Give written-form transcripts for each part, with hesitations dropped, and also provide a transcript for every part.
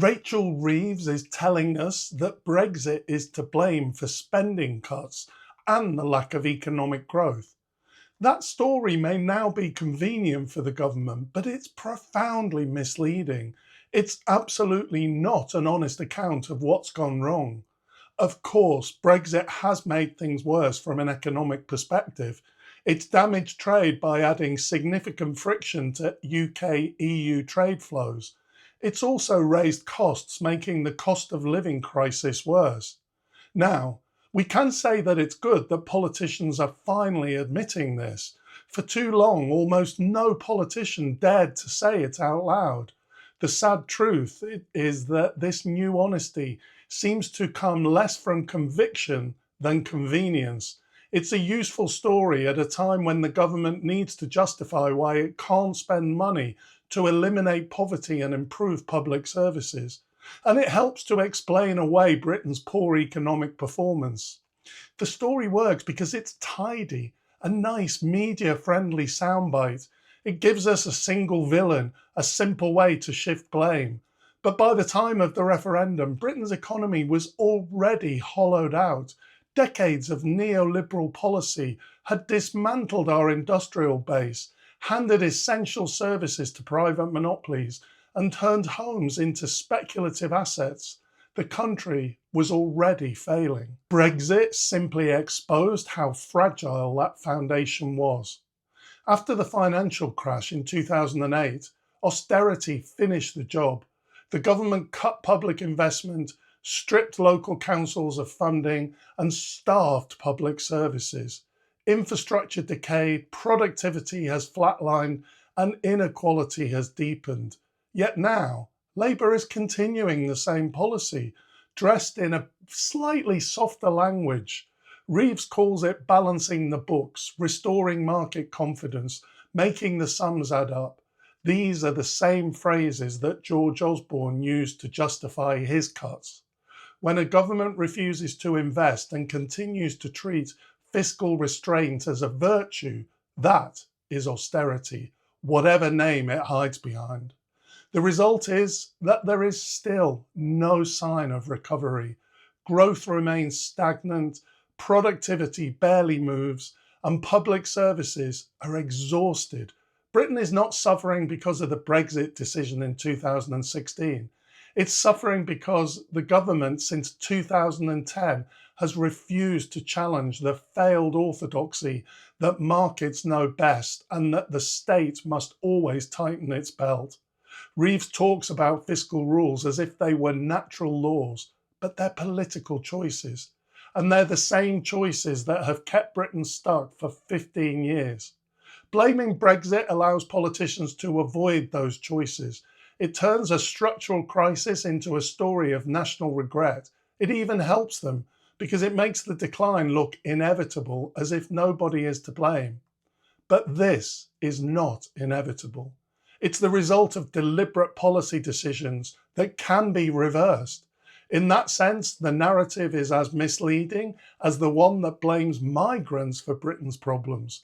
Rachel Reeves is telling us that Brexit is to blame for spending cuts and the lack of economic growth. That story may now be convenient for the government, but it's profoundly misleading. It's absolutely not an honest account of what's gone wrong. Of course, Brexit has made things worse from an economic perspective. It's damaged trade by adding significant friction to UK-EU trade flows. It's also raised costs, making the cost of living crisis worse. Now, we can say that it's good that politicians are finally admitting this. For too long, almost no politician dared to say it out loud. The sad truth is that this new honesty seems to come less from conviction than convenience. It's a useful story at a time when the government needs to justify why it can't spend money to eliminate poverty and improve public services. And it helps to explain away Britain's poor economic performance. The story works because it's tidy, a nice media-friendly soundbite. It gives us a single villain, a simple way to shift blame. But by the time of the referendum, Britain's economy was already hollowed out. Decades of neoliberal policy had dismantled our industrial base, handed essential services to private monopolies, and turned homes into speculative assets. The country was already failing. Brexit simply exposed how fragile that foundation was. After the financial crash in 2008, austerity finished the job. The government cut public investment, stripped local councils of funding, and starved public services. Infrastructure decayed, productivity has flatlined, and inequality has deepened. Yet now, Labour is continuing the same policy, dressed in a slightly softer language. Reeves calls it balancing the books, restoring market confidence, making the sums add up. These are the same phrases that George Osborne used to justify his cuts. When a government refuses to invest and continues to treat fiscal restraint as a virtue, that is austerity, whatever name it hides behind. The result is that there is still no sign of recovery. Growth remains stagnant, productivity barely moves, and public services are exhausted. Britain is not suffering because of the Brexit decision in 2016. It's suffering because the government since 2010 has refused to challenge the failed orthodoxy that markets know best and that the state must always tighten its belt. Reeves talks about fiscal rules as if they were natural laws, but they're political choices. And they're the same choices that have kept Britain stuck for 15 years. Blaming Brexit allows politicians to avoid those choices. It turns a structural crisis into a story of national regret. It even helps them because it makes the decline look inevitable, as if nobody is to blame. But this is not inevitable. It's the result of deliberate policy decisions that can be reversed. In that sense, the narrative is as misleading as the one that blames migrants for Britain's problems.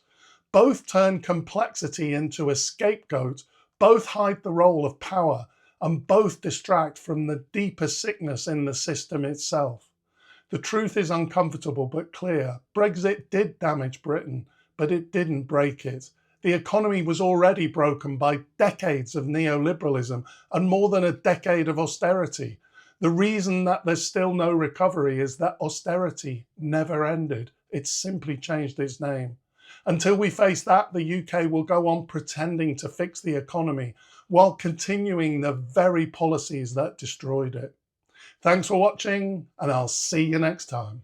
Both turn complexity into a scapegoat, both hide the role of power, and both distract from the deeper sickness in the system itself. The truth is uncomfortable but clear. Brexit did damage Britain, but it didn't break it. The economy was already broken by decades of neoliberalism and more than a decade of austerity. The reason that there's still no recovery is that austerity never ended. It simply changed its name. Until we face that, the UK will go on pretending to fix the economy while continuing the very policies that destroyed it. Thanks for watching, and I'll see you next time.